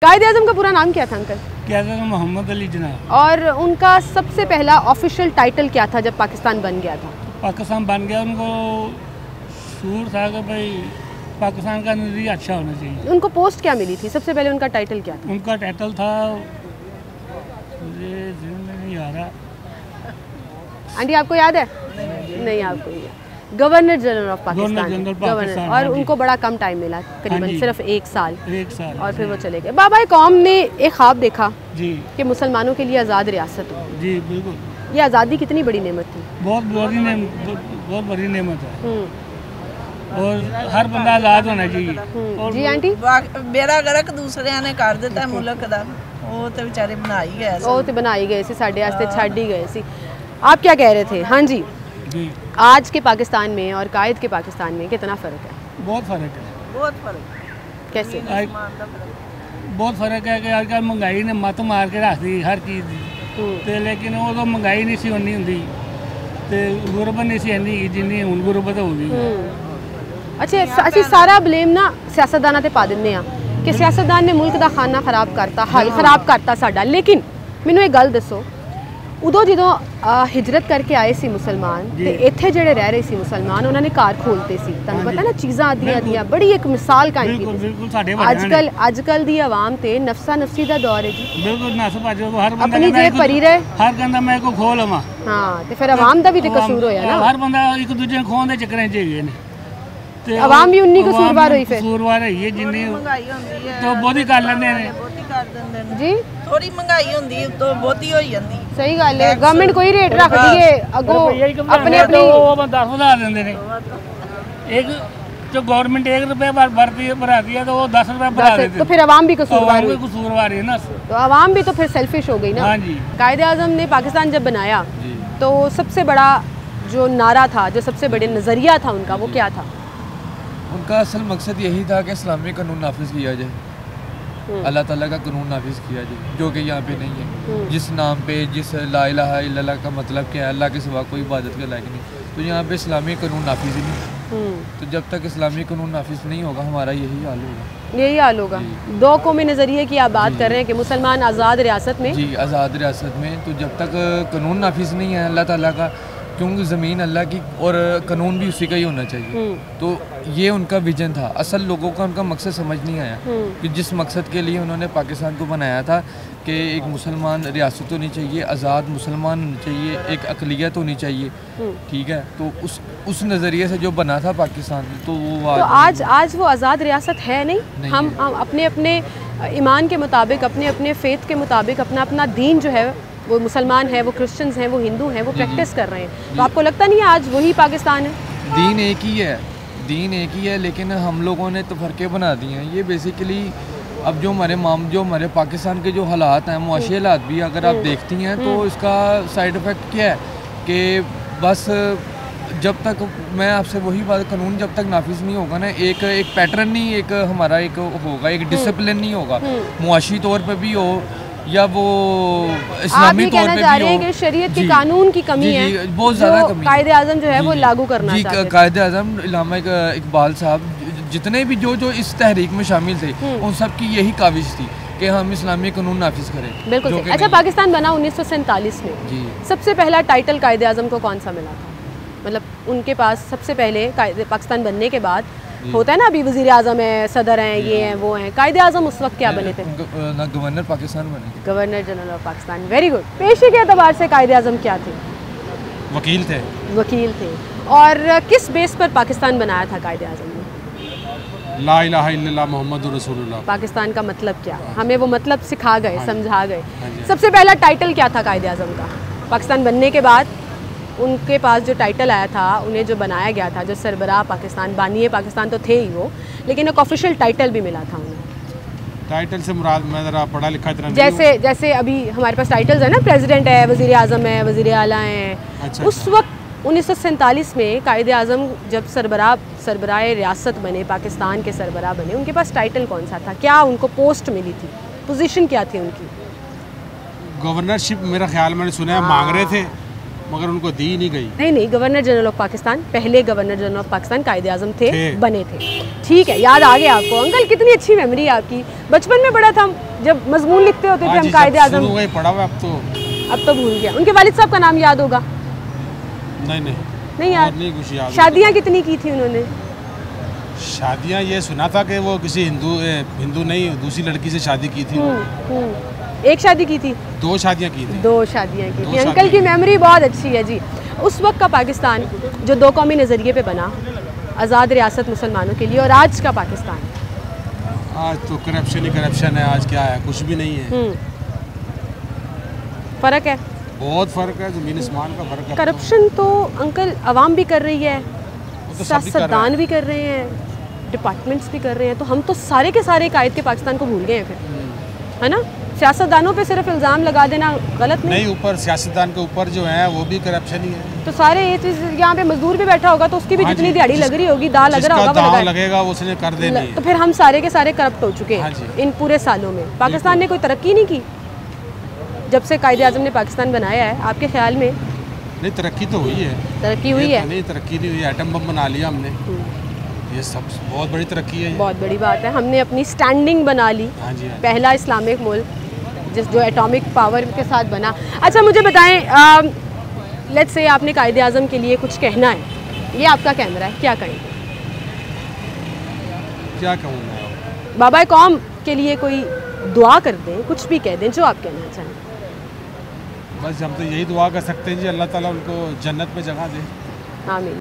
कायद-ए-आज़म का पूरा नाम क्या था अंकल? कायद-ए-आज़म मोहम्मद अली जनाब। और उनका सबसे पहला ऑफिशियल टाइटल क्या था जब पाकिस्तान बन गया था? पाकिस्तान बन गया, उनको शूर था कि भाई पाकिस्तान का नजरिया अच्छा होना चाहिए। उनको पोस्ट क्या मिली थी? सबसे पहले उनका टाइटल क्या था? उनका टाइटल था, मुझे ज़हन में नहीं आ रहा। आंटी आपको याद है? नहीं आपको याद। Governor general of Pakistan. Governor, और उनको बड़ा कम टाइम मिला, करीबन सिर्फ एक साल। और फिर वो चले गए। बाबा कौम ने एक ख्वाब देखा जी कि मुसलमानों के लिए आज़ाद रियासत हो। जी बिल्कुल। ये आज़ादी कितनी बड़ी नेमत थी? बहुत बड़ी नेमत है और हर बंदा आज़ाद होना चाहिए। जी आंटी, बेड़ा गर्क दूसरे ने कर दिता है मुल्क दा, वो तो बेचारे बना ही गए, वो तो बनाई गए सी, साडे वास्ते छड़ ही गए सी। आप क्या कह रहे थे? हाँ जी, आज के पाकिस्तान में और कायद के पाकिस्तान में कितना फ़र्क है? बहुत फ़र्क है, बहुत फ़र्क। कैसे? बहुत फ़र्क है कि आजकल महंगाई ने मत मार के रख दी हर चीज़ की, लेकिन वो तो महंगाई नहीं सी होनी होंगी ते गुरबत नहीं सी इन्नी जिन्नी हुण गुरबत होगी। अच्छा, ਅਸੀਂ सारा ब्लेम ना सियासतदाना ते पा दिंदे आ कि सियासतदान ने मुल्क दा खाना खराब करता, हाल खराब करता साडा। लेकिन मैनू एक गल दसो, उदों जो हिजरत करके आए सी मुसलमान ते इत्थे जेड़े रह रहे सी मुसलमान, उन्होंने घर खोलते सी, तुहानू पता ना, चीज़ां आदियां बड़ी एक मिसाल कायम की। अजकल दी आवाम ते नफसा नफसी दा दौर है जी, बिल्कुल नस भज हर बंदा अपनी जेब भरी रहे, हर कहंदा मैं को खो लवां। हाँ, ते फिर आवाम दा भी ते कसूर होया ना, हर बंदा एक दूजे खोन दे चक्करें च गए ने ते आवाम भी उन्नी कसूरवार होई। फिर कसूरवार है जिन्नी महंगाई होंदी है तो बहुती कर लेंदे ने, बहुती कर दिंदे ने जी, थोड़ी महंगाई होंदी तो बहुती हो जांदी। सही गल है, गवर्नमेंट कोई रेट रख दी है अगो अपने अपनी, वो 10 ਵਧਾ ਦਿੰਦੇ ਨੇ। एक जो गवर्नमेंट 1 रुपये बढ़ाती है तो वो 10 रुपये बढ़ा देते, तो फिर आवाम भी कसूरवार हुई। कसूरवार है ना, तो आवाम भी तो फिर सेल्फिश हो गई ना। हाँ जी। कायद-ए-आज़म ने पाकिस्तान जब बनाया तो सबसे बड़ा जो नारा था, जो सबसे बड़े नज़रिया था उनका, वो क्या था? उनका असल मकसद यही था कि इस्लामी कानून नाफिज किया जाए, अल्लाह ताला का कानून नाफिज किया जाए, जो कि यहाँ पे नहीं है। जिस नाम पे, जिस ला इलाहा इल्लल्लाह का मतलब क्या है, अल्लाह के सिवा कोई इबादत के लायक नहीं, तो यहाँ पे इस्लामी कानून नाफिज ही नहीं। तो जब तक इस्लामी कानून नाफिज नहीं होगा, हमारा यही हाल होगा। यही हाल होगा। दो कौमी नज़रिए की आप बात कर रहे हैं कि मुसलमान आज़ाद रियासत में, जी आज़ाद रियासत में, तो जब तक कानून नाफिज नहीं है अल्लाह ताला का, क्योंकि ज़मीन अल्लाह की और कानून भी उसी का ही होना चाहिए। तो ये उनका विजन था। असल लोगों का उनका मकसद समझ नहीं आया कि जिस मकसद के लिए उन्होंने पाकिस्तान को बनाया था कि एक मुसलमान रियासत होनी चाहिए, आज़ाद मुसलमान होनी चाहिए, एक अक़लियत होनी चाहिए, ठीक है। तो उस नज़रिए से जो बना था पाकिस्तान, तो वो आज वो आज़ाद रियासत है नहीं। हम अपने अपने ईमान के मुताबिक, अपने अपने फ़ेथ के मुताबिक, अपना अपना दीन जो है, वो मुसलमान है, वो क्रिश्चियंस हैं, वो हिंदू हैं, वो प्रैक्टिस कर रहे हैं। तो आपको लगता नहीं है आज वही पाकिस्तान है? दीन एक ही है, दीन एक ही है, लेकिन हम लोगों ने तफरके बना दिए हैं। ये बेसिकली अब जो हमारे पाकिस्तान के जो हालात हैं, मुआशी हालात भी अगर आप देखती हैं, तो इसका साइड इफ़ेक्ट क्या है कि बस जब तक, मैं आपसे वही बात, कानून जब तक नाफिज नहीं होगा ना, एक पैटर्न नहीं, एक हमारा एक होगा, एक डिसिप्लिन नहीं होगा, मुआशी तौर पर भी हो या वो इस्लामी तौर पे भी हो। कि शरीयत के कानून की कमी है, बहुत ज़्यादा कमी। कायद-ए-आज़म जो है वो लागू करना चाहते हैं। कायद-ए-आज़म इल्लामा इकबाल साहब, जितने भी जो इस तहरीक में शामिल थे, उन सब की यही काविश थी कि हम इस्लामी कानून नाफिज करें। बिल्कुल। अच्छा, पाकिस्तान बना 1947 में जी, सबसे पहला टाइटल कायद-ए-आज़म को कौन सा मिला था? मतलब उनके पास सबसे पहले पाकिस्तान बनने के बाद होता है ना, अभी वज़ीर आज़म है, सदर हैं, ये हैं, वो हैं, कायद-ए-आज़म उस वक्त क्या बने थे? गवर्नर पाकिस्तान बने थे, governor general of Pakistan. Very good. पेशे के एतबार से कायद-ए-आज़म क्या थे? वकील थे। वकील थे। और किस बेस पर पाकिस्तान बनाया था कायद-ए-आज़म ने? ला इलाहा इल्लल्लाह मोहम्मद रसूलुल्लाह। पाकिस्तान का मतलब क्या? हमें वो मतलब सिखा गए, समझा गए। सबसे पहला टाइटल क्या था कायद-ए-आज़म का? पाकिस्तान बनने के बाद उनके पास जो टाइटल आया था, उन्हें जो बनाया गया था, जो सरबराह पाकिस्तान, बानिए पाकिस्तान तो थे ही वो, लेकिन एक ऑफिशियल टाइटल भी मिला था उन्हें। टाइटल से मुराद, मैं ज़रा पढ़ा लिखा इतना जैसे अभी हमारे पास टाइटल्स है ना, प्रेसिडेंट है, वज़ीर आज़म है, वज़ीर आला हैं। अच्छा, उस वक्त 1947 में कायद-ए-आज़म जब सरबराह रियासत बने, पाकिस्तान के सरबराह बने, उनके पास टाइटल कौन सा था? क्या उनको पोस्ट मिली थी? पोजीशन क्या थी उनकी? गवर्नरशिप मेरा ख्याल मैंने सुना है मांग रहे थे, मगर उनको दी नहीं गई। नहीं, गवर्नर जनरल ऑफ पाकिस्तान, पहले governor general of Pakistan Quaid-e-Azam थे, बने थे। ठीक है, याद आ गया आपको। अंकल कितनी अच्छी मेमोरी है आपकी, बचपन में पढ़ा था जब मजमून लिखते होते थे हाँ हम जी, कायदे जब आजम, शुरू हुआ ही पढ़ा हुआ अब तो भूल गया। उनके वालिद साहब का नाम याद होगा? नहीं नहीं याद। नहीं कुछ याद। शादियाँ कितनी की थी उन्होंने? शादियाँ ये सुना था कि वो किसी हिंदू नहीं दूसरी लड़की से शादी की थी। एक शादी की थी? 2 शादियाँ की थी। 2 शादियाँ की 2 थी। अंकल शादियाँ की की। मेमोरी बहुत अच्छी है जी। उस वक्त का पाकिस्तान जो 2 कौमी नज़रिए पे बना, आज़ाद रियासत मुसलमानों के लिए, और आज का पाकिस्तान। आज तो करप्शन ही करप्शन है। आज क्या है, कुछ भी नहीं है। फ़र्क है, बहुत फ़र्क है, ज़मीन आसमान का फ़र्क है। करप्शन तो अंकल आवाम भी कर रही है, तो सब भी कर रहे सियासतदान हैं। भी कर रहे हैं, डिपार्टमेंट्स भी कर रहे हैं। तो हम तो सारे के सारे कायद के पाकिस्तान को भूल गए हैं फिर, है ना? सियासतदानों पे सिर्फ इल्ज़ाम लगा देना गलत नहीं। ऊपर सियासतदान के ऊपर जो है वो भी करप्शन ही है। तो सारे ये चीज़, यहाँ पे मजदूर भी बैठा होगा तो उसकी भी हाँ जितनी जी, दिहाड़ी लग रही होगी, दाल लग रहा जिसका होगा, वो दाव लगाए। लगेगा वो उसने कर देनी है। तो फिर हम सारे के सारे करप्ट हो चुके हाँ हैं जी। इन पूरे सालों में। पाकिस्तान ने कोई तरक्की नहीं की जब से कायदे आज़म ने पाकिस्तान बनाया है। आपके ख्याल में नहीं, तरक्की तो हुई है। तरक्की हुई ये है? तो नहीं, तरक्की नहीं हुई। एटम बम बना लिया हमने, ये सब बहुत बड़ी तरक्की है ये। बहुत बड़ी बात है। हमने अपनी स्टैंडिंग बना ली, हाँ जी, हाँ जी। पहला इस्लामिक मुल्क जिस जो एटॉमिक पावर के साथ बना। अच्छा मुझे बताएं, लेट्स से आपने कायदे आज़म के लिए कुछ कहना है, ये आपका कैमरा है, क्या कहेंगे? क्या कहूँ मैं? बाबा कौम के लिए कोई दुआ कर दें, कुछ भी कह दें जो आप कहना चाहें। बस हम तो यही दुआ कर सकते हैं जी, अल्लाह ताला उनको जन्नत में जगह दे। आमीन।